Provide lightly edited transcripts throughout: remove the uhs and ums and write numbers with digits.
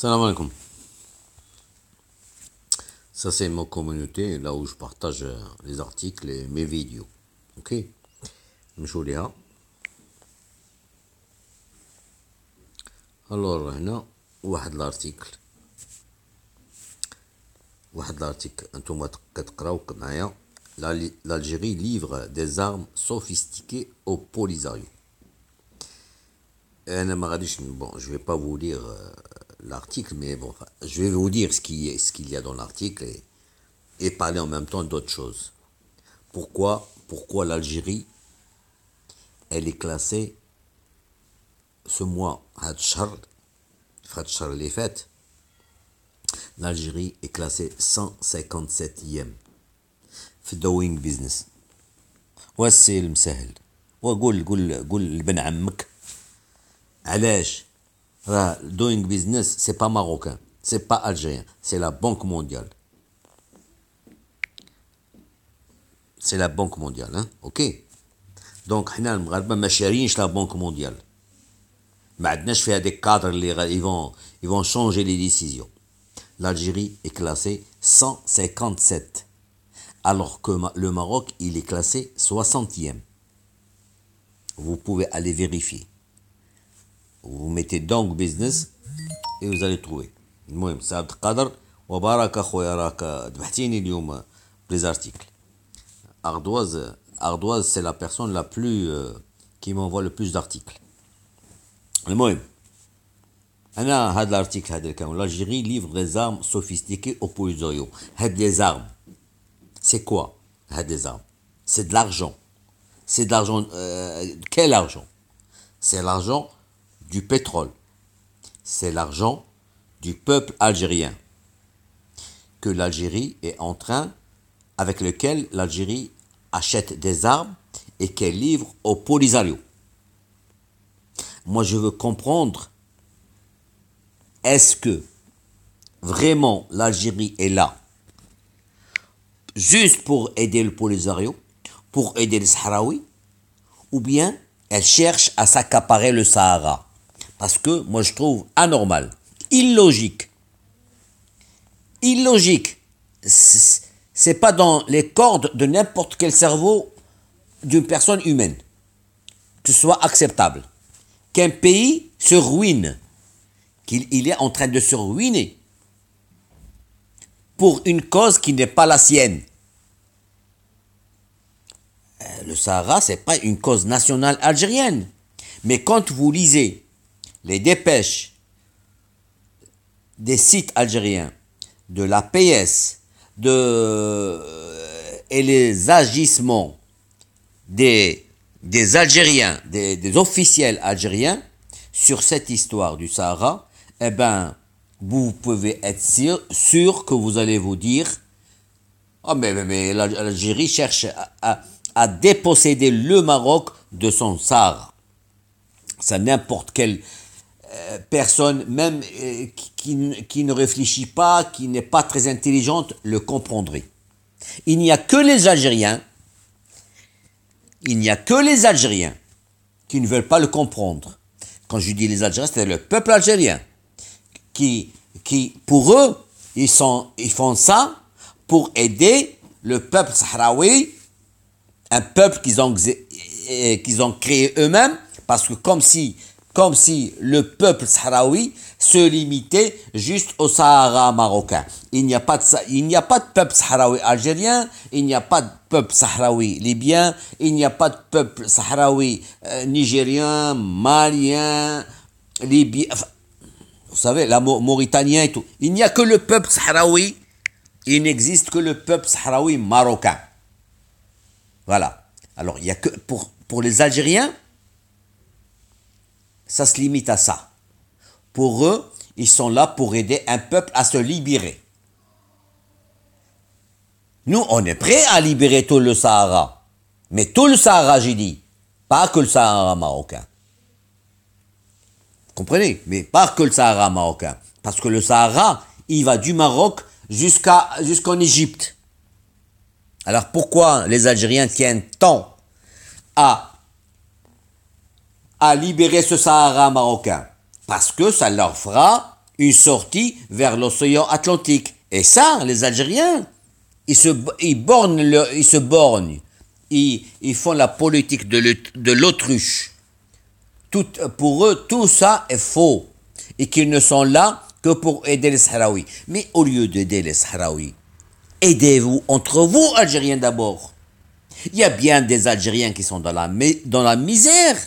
Salam alaikum. Ça, c'est ma communauté, là où je partage les articles et mes vidéos. Ok. نمشيو ليها. Alors, هنا واحد الارتيكل انتم كتقراو معايا. L'Algérie livre des armes sophistiquées au Polisario. Bon, je vais pas vous lire l'article, mais bon, je vais vous dire ce qu'il y a dans l'article et parler en même temps d'autres choses. Pourquoi l'Algérie, elle est classée ce mois, les fêtes, l'Algérie est classée 157e في doing business. واسي المسهل قول لبن عمك علاش راه doing business c'est pas marocain, c'est pas algérien, c'est la Banque mondiale. C'est la Banque mondiale, hein, ok. Donc حنا المغاربه ما شاريينش la Banque mondiale. ما عندناش فيها des cadres اللي ils vont changer les décisions. L'Algérie est classée 157, alors que le Maroc, il est classé 60e. Vous pouvez aller vérifier. Vous mettez donc business et vous allez trouver. المهم سعد قادر وبارك اخويا راك ذبحتيني اليوم les articles. Ardoise, c'est la personne la plus qui m'envoie le plus d'articles. المهم أنا هاد l'article هذا الكلام. L'Algérie livre des armes sophistiquées au Polisario. هاد les armes, c'est quoi هاد les armes? C'est de l'argent. C'est de l'argent. Quel argent? C'est l'argent du pétrole. C'est l'argent du peuple algérien que l'Algérie est en train, avec lequel l'Algérie achète des armes et qu'elle livre au Polisario. Moi, je veux comprendre, est-ce que vraiment l'Algérie est là juste pour aider le Polisario, pour aider les Sahraouis, ou bien elle cherche à s'accaparer le Sahara? Parce que moi je trouve anormal, illogique. C'est pas dans les cordes de n'importe quel cerveau d'une personne humaine que ce soit acceptable qu'un pays se ruine, qu'il est en train de se ruiner pour une cause qui n'est pas la sienne. Le Sahara, c'est pas une cause nationale algérienne. Mais quand vous lisez les dépêches des sites algériens, de la PS, et les agissements des Algériens, des officiels algériens sur cette histoire du Sahara, eh ben, vous pouvez être sûr que vous allez vous dire « Oh, mais l'Algérie cherche à déposséder le Maroc de son Sahara. » Ça, n'importe quelle personne, même qui ne réfléchit pas, qui n'est pas très intelligente, le comprendrait. Il n'y a que les Algériens qui ne veulent pas le comprendre. Quand je dis les Algériens, c'est le peuple algérien qui pour eux, ils font ça pour aider le peuple sahraoui, un peuple qu'ils ont créé eux-mêmes, parce que comme si le peuple sahraoui se limitait juste au Sahara marocain. Il n'y a pas de peuple sahraoui algérien, il n'y a pas de peuple sahraoui libyen, il n'y a pas de peuple sahraoui nigérien, malien, libyen, enfin, vous savez, la mauritanien et tout. Il n'y a que le peuple sahraoui, il n'existe que le peuple sahraoui marocain. Voilà. Alors, il y a que pour les Algériens, ça se limite à ça. Pour eux, ils sont là pour aider un peuple à se libérer. Nous, on est prêts à libérer tout le Sahara. Mais tout le Sahara, j'ai dit. Pas que le Sahara marocain. Vous comprenez? Mais pas que le Sahara marocain. Parce que le Sahara, il va du Maroc jusqu'en Égypte. Alors pourquoi les Algériens tiennent tant à libérer ce Sahara marocain? Parce que ça leur fera une sortie vers l'océan Atlantique. Et ça, les Algériens, ils se borgnent. Ils font la politique de l'autruche. Pour eux, tout ça est faux. Et qu'ils ne sont là que pour aider les Sahraouis. Mais au lieu d'aider les Sahraouis, aidez-vous entre vous, Algériens d'abord. Il y a bien des Algériens qui sont dans la misère.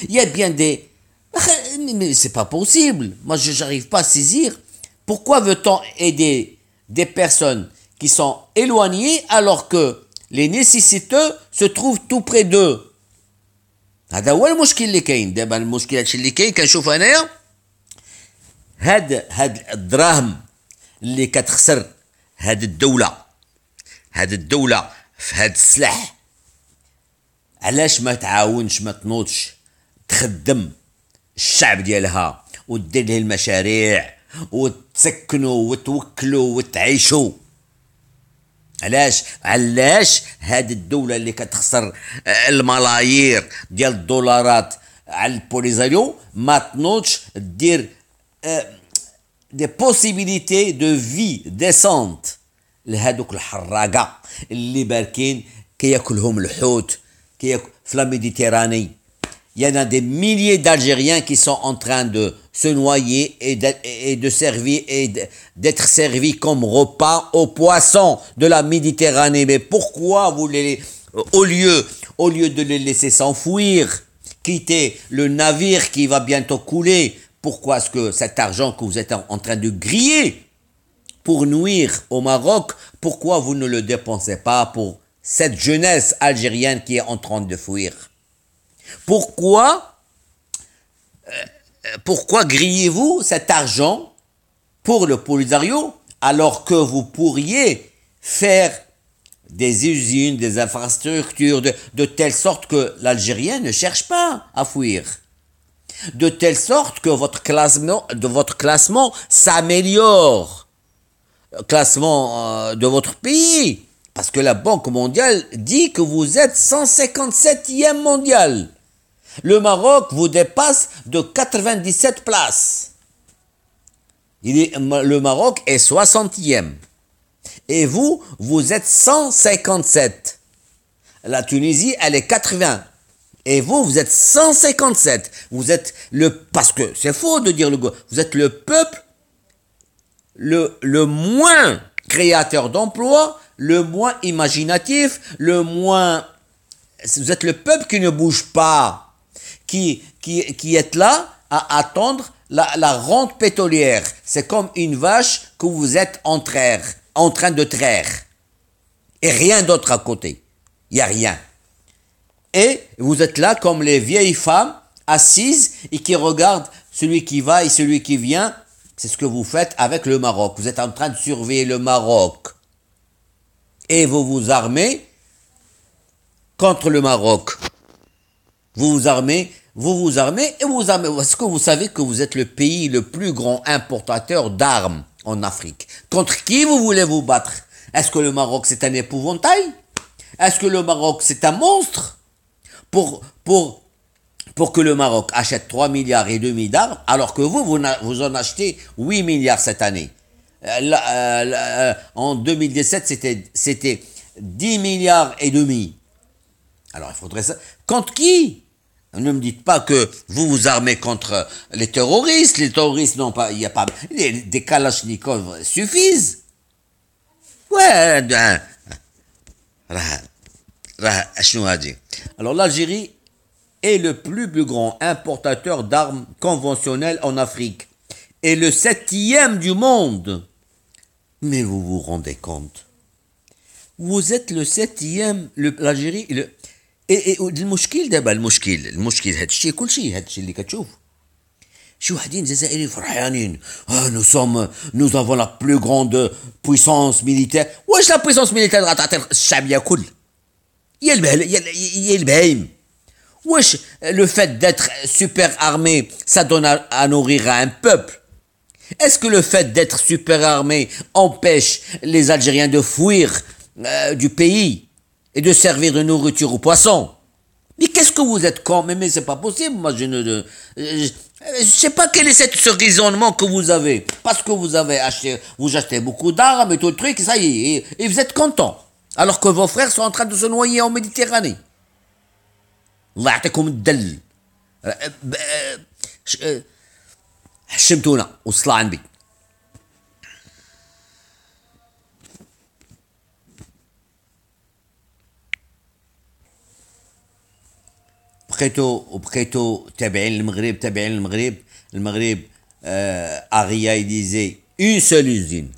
Il y a bien des... Mais c'est pas possible. Moi, je n'arrive pas à saisir. Pourquoi veut-on aider des personnes qui sont éloignées alors que les nécessiteux se trouvent tout près d'eux? هذا هو المشكل اللي كاين دابا. المشكل هادشي اللي كاين كنشوف انايا هاد الدراهم اللي كتخسر هاد الدولة في هاد السلاح. علاش ما تعاونش ما تنوضش تخدم الشعب ديالها ودير له المشاريع وتسكنوا وتوكلوا وتعيشوا؟ علاش هاد الدولة اللي كتخسر الملايير ديال الدولارات على البوليزاريو ما تنوضش دير دي بوسيبيليتي دو في ديسونت لهادوك الحراقة اللي باركين كياكلهم الحوت في لا ميديتيراني. Il y en a des milliers d'Algériens qui sont en train de se noyer et de servir et d'être servis comme repas aux poissons de la Méditerranée. Mais pourquoi vous au lieu de les laisser s'enfuir, quitter le navire qui va bientôt couler, pourquoi est-ce que cet argent que vous êtes en train de griller pour nuire au Maroc, pourquoi vous ne le dépensez pas pour cette jeunesse algérienne qui est en train de fuir? Pourquoi grillez-vous cet argent pour le Polisario alors que vous pourriez faire des usines, des infrastructures de telle sorte que l'Algérien ne cherche pas à fuir, de telle sorte que votre classement s'améliore, classement de votre pays, parce que la Banque mondiale dit que vous êtes 157e mondial. Le Maroc vous dépasse de 97 places. Le Maroc est 60e. Et vous êtes 157. La Tunisie, elle est 80. Et vous êtes 157. Vous êtes parce que c'est faux de dire vous êtes le peuple le moins créateur d'emplois, le moins imaginatif, vous êtes le peuple qui ne bouge pas. Qui est là à attendre la rente pétrolière. C'est comme une vache que vous êtes en train de traire. Et rien d'autre à côté. Il n'y a rien. Et vous êtes là comme les vieilles femmes assises et qui regardent celui qui va et celui qui vient. C'est ce que vous faites avec le Maroc. Vous êtes en train de surveiller le Maroc. Et vous vous armez contre le Maroc. Vous vous armez. Est-ce que vous savez que vous êtes le pays le plus grand importateur d'armes en Afrique? Contre qui vous voulez vous battre? Est-ce que le Maroc c'est un épouvantail? Est-ce que le Maroc c'est un monstre? Pour que le Maroc achète 3 milliards et demi d'armes, alors que vous en achetez 8 milliards cette année. En 2017, c'était 10 milliards et demi. Alors il faudrait ça. Contre qui? Ne me dites pas que vous vous armez contre les terroristes. Les terroristes n'ont pas, il n'y a pas, des Kalachnikov suffisent. Ouais, alors l'Algérie est le plus grand importateur d'armes conventionnelles en Afrique et le 7e du monde. Mais vous vous rendez compte? Vous êtes le 7e, l'Algérie, et المشكل دابا المشكل هاد الشيء كل شيء هاد الشيء اللي كتشوف شي وحدين جزائريين فرحانين nous avons la plus grande puissance militaire. واش la puissance militaire غتعطي الشعب ياكل؟ يا البهايم. واش le fait d'être super armé ça donne à nourrir à un peuple? Est-ce que le fait d'être super armé empêche les Algériens de fuir du pays et de servir de nourriture aux poissons? Mais qu'est-ce que vous êtes con? Mais c'est pas possible. Moi, Je ne sais pas quel est ce raisonnement que vous avez. Parce que vous achetez beaucoup d'armes et tout le truc, ça y est, et vous êtes content. Alors que vos frères sont en train de se noyer en Méditerranée. Allah يعطيكم الدل. حشمتونا والصلاة على النبي. بقيتو تابعين المغرب a réalisé une seule usine.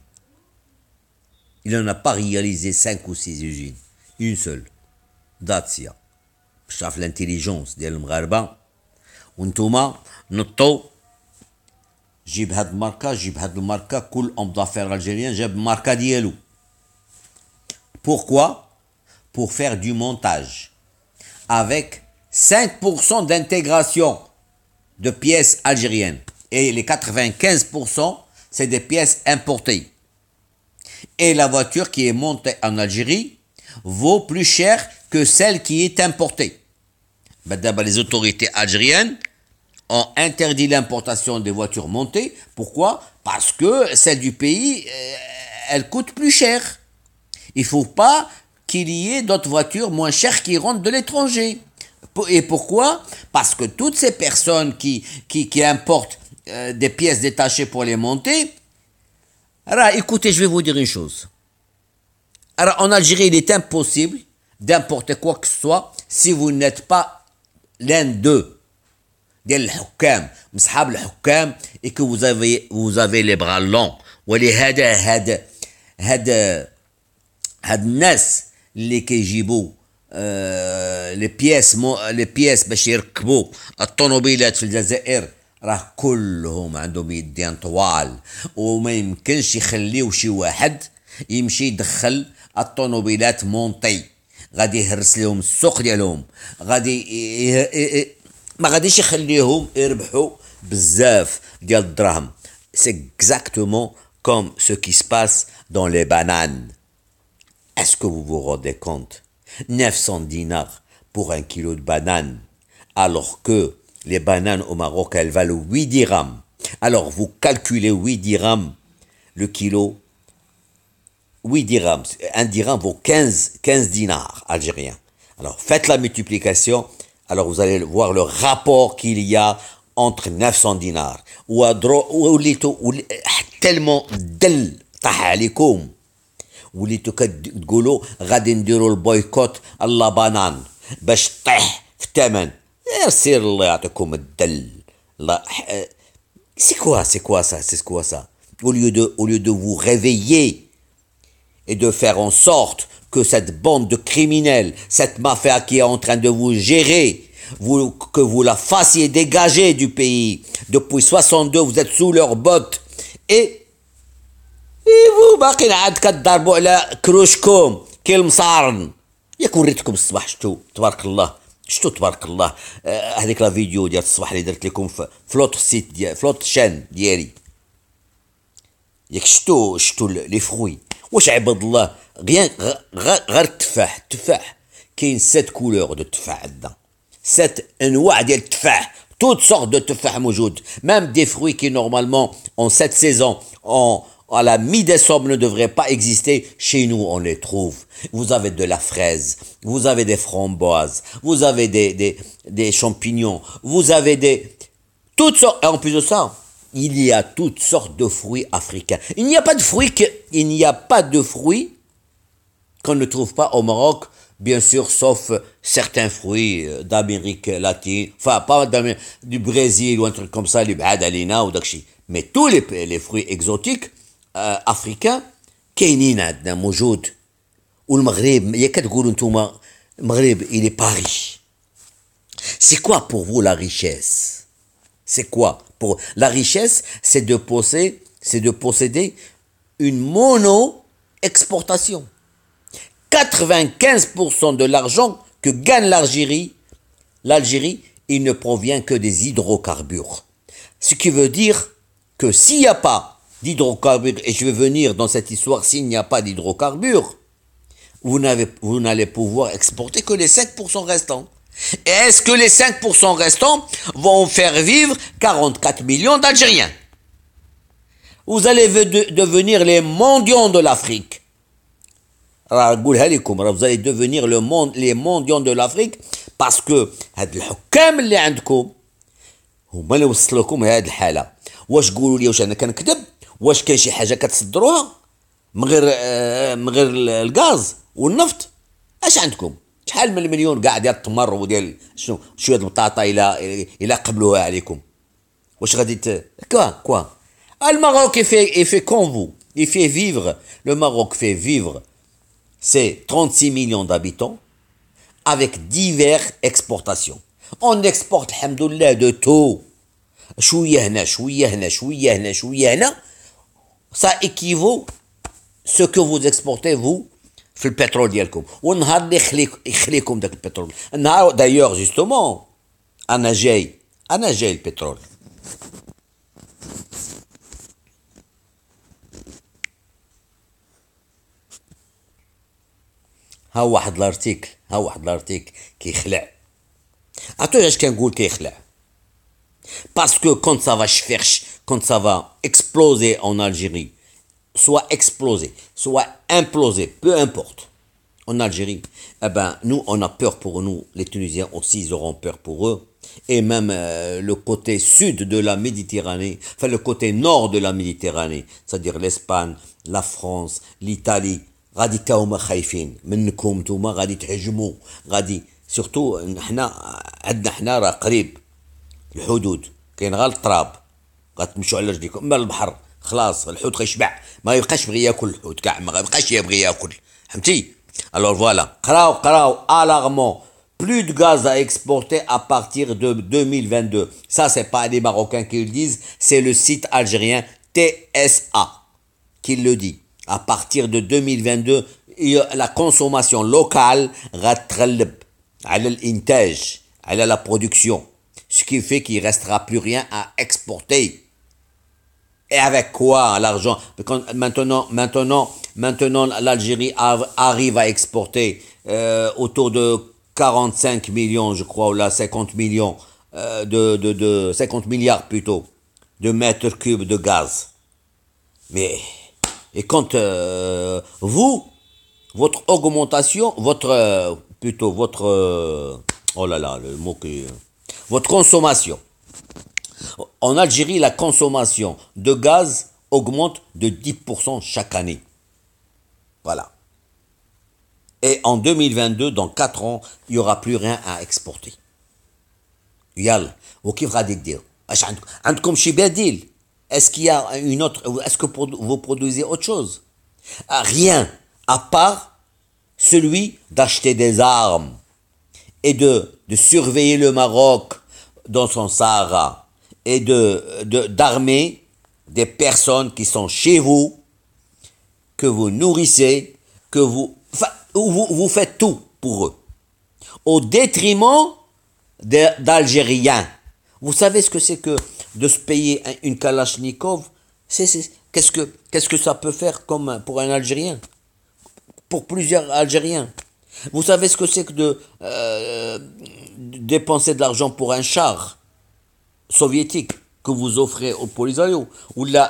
Il n'en a pas réalisé 5 ou 6 usines. Une seule. داتسيا. باش تعرف الانتيليجونس ديال المغاربة. وانتوما نطو جيب هاد الماركة كل homme d'affaires algérien جاب الماركة ديالو. Pourquoi? Pour faire du montage. Avec 5% d'intégration de pièces algériennes. Et les 95%, c'est des pièces importées. Et la voiture qui est montée en Algérie vaut plus cher que celle qui est importée. D'abord, les autorités algériennes ont interdit l'importation des voitures montées. Pourquoi? Parce que celle du pays, elle coûte plus cher. Il ne faut pas qu'il y ait d'autres voitures moins chères qui rentrent de l'étranger. Et pourquoi? Parce que toutes ces personnes qui importent des pièces détachées pour les monter, alors écoutez, je vais vous dire une chose. Alors en Algérie, il est impossible d'importer quoi que ce soit si vous n'êtes pas l'un d'eux, des hukam, mshab al-hukam, et que vous avez les bras longs. ولهذا هاد الناس اللي كيجيبوا les pièces باش يركبوا الطوموبيلات في الجزائر راه كلهم عندهم يدين طوال وما يمكنش يخليو شي واحد يمشي يدخل الطوموبيلات مونطي غادي يهرس لهم السوق ديالهم ما غاديش يخليهم يربحوا بزاف ديال الدراهم. C'est exactement comme ce qui se passe dans les bananes. Est-ce que vous vous rendez compte? 900 dinars pour un kilo de bananes, alors que les bananes au Maroc, elles valent 8 dirhams. Alors, vous calculez 8 dirhams, le kilo, 8 dirhams. Un dirham vaut 15 dinars algériens. Alors, faites la multiplication, alors vous allez voir le rapport qu'il y a entre 900 dinars. Tellement دل طاح عليكم وليتو كتقولوا غادي نديروا البويكوت الله بانان باش طيح في الثمن. سير الله يعطيكم الدل. C'est quoi ça? Au lieu de vous réveiller et de faire en sorte que cette bande de criminels, cette mafia qui est en train de vous gérer, que vous la fassiez dégager du pays. Depuis 62, vous êtes sous leurs bottes. Et vous باقيين عاد كتضربوا على كروشكم كالمصارن. ياك وريتكم الصباح شتو تبارك الله هذيك لا فيديو ديال الصباح اللي درت لكم في فلوت سيت ديال فلوت شان ديالي. ياك شتو لي فروي. واش عباد الله غير التفاح كاين 7 كولور دو التفاح عندنا 7 انواع ديال التفاح. Toutes sortes de tefah moujoud, même des fruits qui normalement en cette saison, à la mi-décembre ne devraient pas exister, chez nous on les trouve. Vous avez de la fraise, vous avez des framboises, vous avez des champignons, vous avez toutes sortes, et en plus de ça, il y a toutes sortes de fruits africains. Il n'y a pas de fruits qu'on ne trouve pas au Maroc. Bien sûr, sauf certains fruits d'Amérique latine, enfin pas du Brésil ou un truc comme ça, les b'adalina ou dakshi. Mais tous les fruits exotiques africains, كاينين عندنا موجود. والمغرب يا كتقولوا نتوما المغرب il est pas riche. C'est quoi pour vous la richesse? C'est quoi pour la richesse? C'est de posséder une mono-exportation. 95% de l'argent que gagne l'Algérie, il ne provient que des hydrocarbures. Ce qui veut dire que s'il n'y a pas d'hydrocarbures, et je vais venir dans cette histoire, s'il n'y a pas d'hydrocarbures, vous n'allez pouvoir exporter que les 5% restants. Et est-ce que les 5% restants vont faire vivre 44 millions d'Algériens? Vous allez devenir les mendiants de l'Afrique. Vous allez devenir les mendiants de l'Afrique parce que هاد الحكام اللي عندكم هما اللي وصلوكم لهاد الحالة. واش قولوا لي واش انا كنكذب؟ واش كاين شي حاجة كتصدروها من غير الغاز والنفط؟ اش عندكم؟ شحال من المليون كاع ديال التمر وديال شنو شويه البطاطا الى قبلوها عليكم؟ واش غادي كوا Le Maroc est fait comme vous. Il fait vivre, le Maroc fait vivre ses 36 millions d'habitants avec diverses exportations. On exporte, alhamdoulilah, de tout. شوية هنا شوية هنا شوية هنا شوية هنا. Ça équivaut ce que vous exportez, vous, في البترول ديالكم. والنهار اللي يخليكم داك البترول. النهار d'ailleurs, justement, أنا جاي البترول. ها واحد الارتيكل كيخلع. عرفتوا علاش كنقول كيخلع؟ Parce que quand ça va exploser en Algérie, soit exploser, soit imploser, peu importe, en Algérie, eh ben, nous, on a peur pour nous, les Tunisiens aussi, ils auront peur pour eux, et même le côté sud de la Méditerranée, enfin le côté nord de la Méditerranée, c'est-à-dire l'Espagne, la France, l'Italie, غادي تا هما خايفين منكم نتوما غادي تهجموا غادي سورتو عندنا حنا راه قريب الحدود كاين غير التراب غتمشوا على رجليكم اما البحر خلاص الحوت غيشبع ما يبقاش بغي ياكل الحوت كاع ما يبقاش يبغي ياكل فهمتي alors voilà قراو alarmant plus de gaz à exporter à partir de 2022 ça c'est pas les Marocains qui le disent c'est le site algérien TSA qui le dit. À partir de 2022, la consommation locale غتغلب على الإنتاج, على la production. Ce qui fait qu'il ne restera plus rien à exporter. Et avec quoi l'argent? Maintenant, l'Algérie arrive à exporter autour de 45 millions, je crois, ou là 50 millions, 50 milliards plutôt, de mètres cubes de gaz. Mais... Et quand votre augmentation, votre votre consommation. En Algérie, la consommation de gaz augmente de 10% chaque année. Voilà. Et en 2022, dans 4 ans, il n'y aura plus rien à exporter. Yal, وكيف غادي دير؟ اش عندكم شي بديل؟ Est-ce qu'il y a une autre... Est-ce que vous produisez autre chose? Rien, à part celui d'acheter des armes et de surveiller le Maroc dans son Sahara et d'armer des personnes qui sont chez vous, que vous nourrissez, que vous faites tout pour eux, au détriment d'Algériens. Vous savez ce que c'est que de se payer une Kalachnikov? Qu'est-ce que ça peut faire comme pour un Algérien? Pour plusieurs Algériens. Vous savez ce que c'est que de dépenser de l'argent pour un char soviétique que vous offrez au Polisario ou là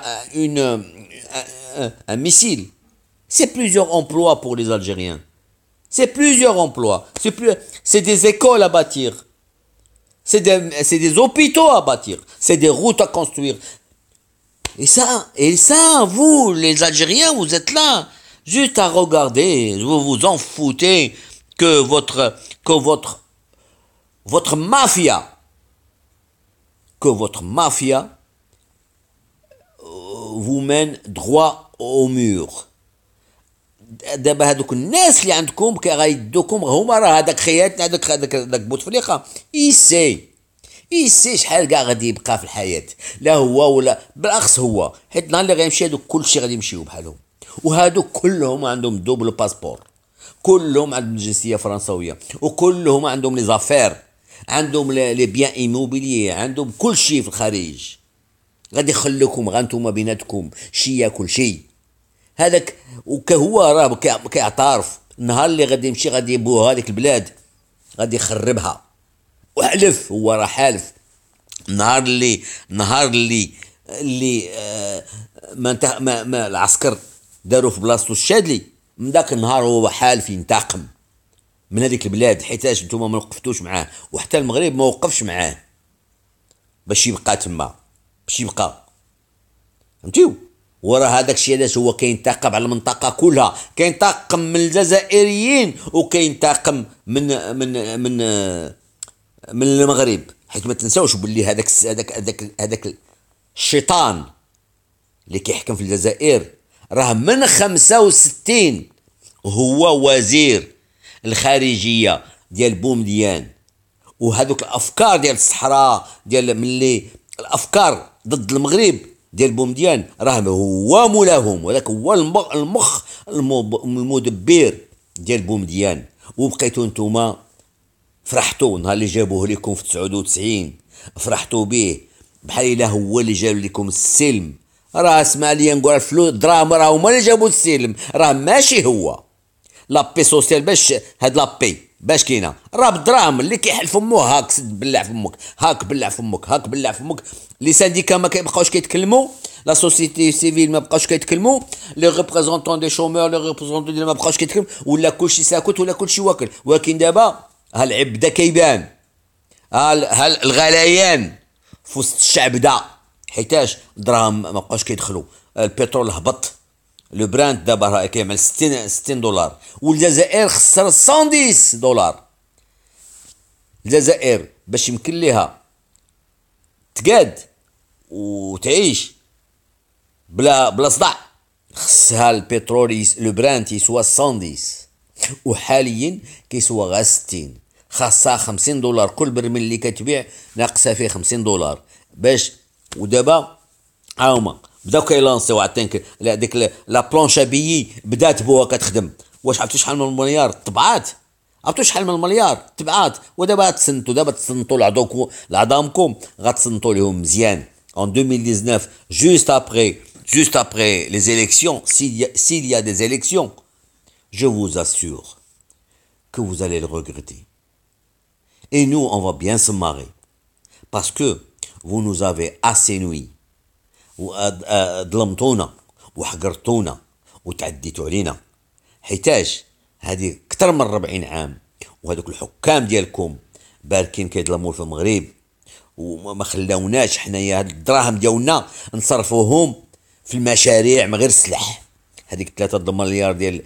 un missile? C'est plusieurs emplois pour les Algériens. C'est plusieurs emplois. C'est des écoles à bâtir. C'est des hôpitaux à bâtir. C'est des routes à construire. Et ça, vous, les Algériens, vous êtes là, juste à regarder. Vous vous en foutez que votre mafia vous mène droit au mur. دابا هذوك الناس اللي عندكم كيغيدوكم هما راه هذاك خياتنا هذاك بوتفليقه يسي شحال كاع غادي يبقى في الحياه لا هو ولا بالاخص هو حيت النهار اللي غيمشي هذوك كلشي غادي يمشيو بحالهم وهذوك كلهم عندهم دوبل باسبور كلهم عندهم جنسيه فرنسويه وكلهم عندهم لي زافير عندهم لي بيان ايموبيليي عندهم كلشي في الخارج غادي يخلوكم غا نتوما بيناتكم شي ياكل شي هذاك وكهو راه كيعترف النهار اللي غادي يمشي غادي يبوه هذيك البلاد غادي يخربها وحلف، هو راه حالف. نهار اللي ما العسكر داروا في بلاصتو الشادلي، من ذاك النهار هو حالف ينتقم من هذيك البلاد، حيتاش نتوما ما وقفتوش معاه، وحتى المغرب ما وقفش معاه باش يبقى تما، باش يبقى. فهمتيو؟ وراه هذاك الشيء علاش هو كينتقم على المنطقه كلها، كينتقم من الجزائريين وكينتقم من المغرب، حيت ما تنساوش باللي هذاك الشيطان اللي كيحكم في الجزائر راه من 65 هو وزير الخارجيه ديال بومديان، وهذوك الافكار ديال الصحراء ديال ملي الافكار ضد المغرب ديال بومديان راه هو مولاهم، وذاك هو المخ المدبر ديال بومديان. وبقيتو نتوما فرحتوا نهار اللي جابوه لكم في 99، فرحتوا به بحال الا هو اللي جاب لكم السلم. راه اسمع لي نقول الفلوس الدراهم راه هما اللي جابوا السلم، راه ماشي هو. لابي سوسيال باش هاد لابي باش كاينه راه بالدراهم، اللي كيحل فمو هاك سد بلع فمك، هاك بلع فمك، هاك بلع فمك. لي سانديكا ما كيبقاوش كيتكلموا، لا سوسيتي سيفيل ما بقاوش كيتكلموا، لي ريبريزونطون دي شومور، لي ريبريزونطون ما بقاوش كيتكلموا، ولا كلشي ساكت ولا كلشي واكل. ولكن دابا ها العيب بدا كيبان، ها الغليان في وسط الشعب بدا، حيتاش الدراهم ما بقاوش كيدخلوا، البترول هبط، لو براند دابا راه كيعمل 60 دولار، والجزائر خسر 110 دولار. الجزائر باش يمكن ليها تقاد وتعيش بلا صداع خصها البترول لو براند يسوى 110، وحاليا كيسوى غا 60. خاصها 50 دولار كل برميل اللي كتبيع، ناقصها فيه 50 دولار باش. ودابا هاهما بداو كيلانسيو عطينك ديك لا بلونش ابيي بدات بوها كتخدم. واش عرفتوا شحال من المليار طبعات؟ عرفتوا شحال من المليار تبعات؟ ودابا تصنتوا لعظامكم غتصنتوا لهم مزيان. En 2019, juste après les élections, s'il y a des élections, je vous assure que vous allez le regretter. Et nous, on va bien se marrer. Parce que vous nous avez assez nuit. ظلمتونا وحقرتونا وتعديتوا علينا، حيتاش هذه اكثر من 40 عام وهذوك الحكام ديالكم باركين كيظلموا في المغرب، وما خلاوناش حنايا هاد الدراهم ديالنا نصرفوهم في المشاريع من غير السلاح. هذيك 3 مليار ديال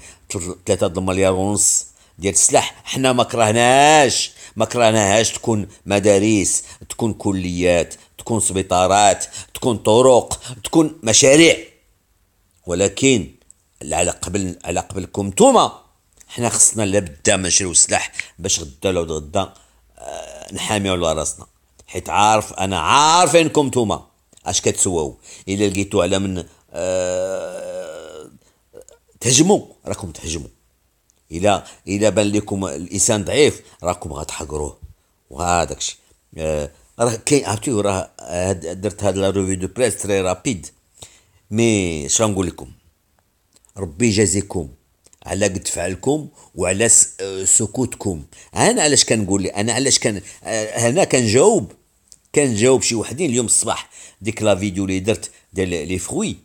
3 مليار ونص ديال السلاح حنا ما كرهناهاش تكون مدارس، تكون كليات، تكون سبيطارات، تكون طرق، تكون مشاريع. ولكن على قبلكم نتوما حنا خصنا لابد ما نشريو السلاح باش غدا ولا غدا نحاميو على راسنا، حيت انا عارف انكم نتوما اش كتسواو. الا لقيتو على من تهجموا راكم تهجموا، الا بان لكم الانسان ضعيف راكم غتحقروه. وهذاك الشيء راه كاين. عرفتوا راه درت هاد لا ريفيو دو بريس تري رابيد، مي شنو نقول لكم، ربي يجازيكم على قد فعلكم وعلى سكوتكم. انا علاش كنقول انا علاش هنا كنجاوب شي وحدين اليوم الصباح ديك لا فيديو اللي درت ديال لي فروي.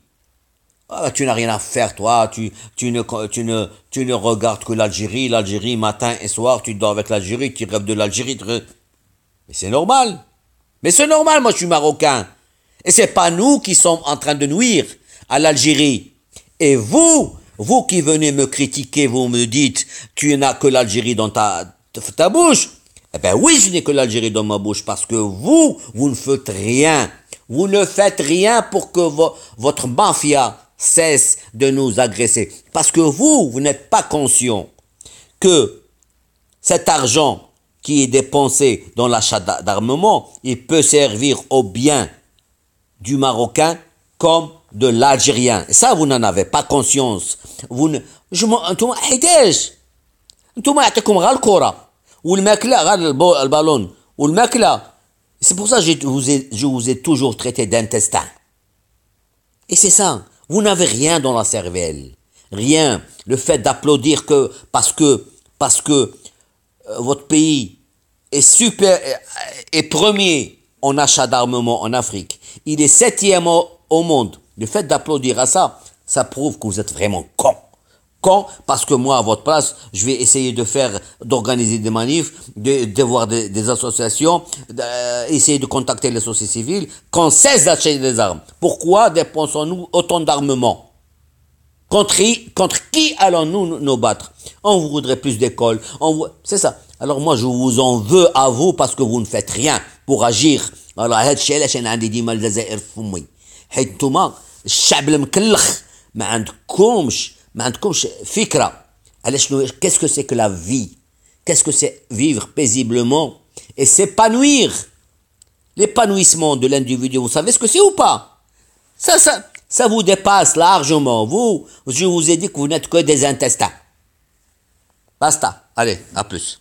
Tu n'as rien à faire, toi, tu ne regardes que l'Algérie, matin et soir, tu dors avec l'Algérie, tu rêves de l'Algérie. Mais c'est normal. Moi je suis marocain. Et c'est pas nous qui sommes en train de nuire à l'Algérie. Et vous qui venez me critiquer, vous me dites, tu n'as que l'Algérie dans ta bouche. Eh ben oui, je n'ai que l'Algérie dans ma bouche, parce que vous ne faites rien. Vous ne faites rien pour que votre mafia cesse de nous agresser. Parce que vous n'êtes pas conscient que cet argent qui est dépensé dans l'achat d'armement, il peut servir au bien du Marocain comme de l'Algérien. Et ça, vous n'en avez pas conscience. انتم حيتاش انتم يعطيكم غير الكرة والماكلة، غير البالون والماكلة. C'est pour ça que je vous ai toujours traité d'intestin. Et c'est ça. Vous n'avez rien dans la cervelle. Rien. Le fait d'applaudir que parce que votre pays est premier en achat d'armement en Afrique. Il est 7e au monde. Le fait d'applaudir à ça, ça prouve que vous êtes vraiment con. Con, parce que moi, à votre place, je vais essayer d'organiser des manifs, de voir des associations, essayer de contacter les sociétés civiles, qu'on cesse d'acheter des armes. Pourquoi dépensons-nous autant d'armement? Contre qui allons-nous nous battre? On voudrait plus d'écoles. C'est ça. Alors moi, je vous en veux à vous parce que vous ne faites rien pour agir. Alors, هاد الشيء علاش انا عندي ديما الجزائر في فمي. حيت نتوما الشعب المكلخ ما عندكمش فكرة على شنو qu'est-ce que c'est que la vie? Qu'est-ce que c'est vivre paisiblement et s'épanouir? L'épanouissement de l'individu, vous savez ce que c'est ou pas? Ça vous dépasse largement. Je vous ai dit que vous n'êtes que des intestins. Basta. Allez, à plus.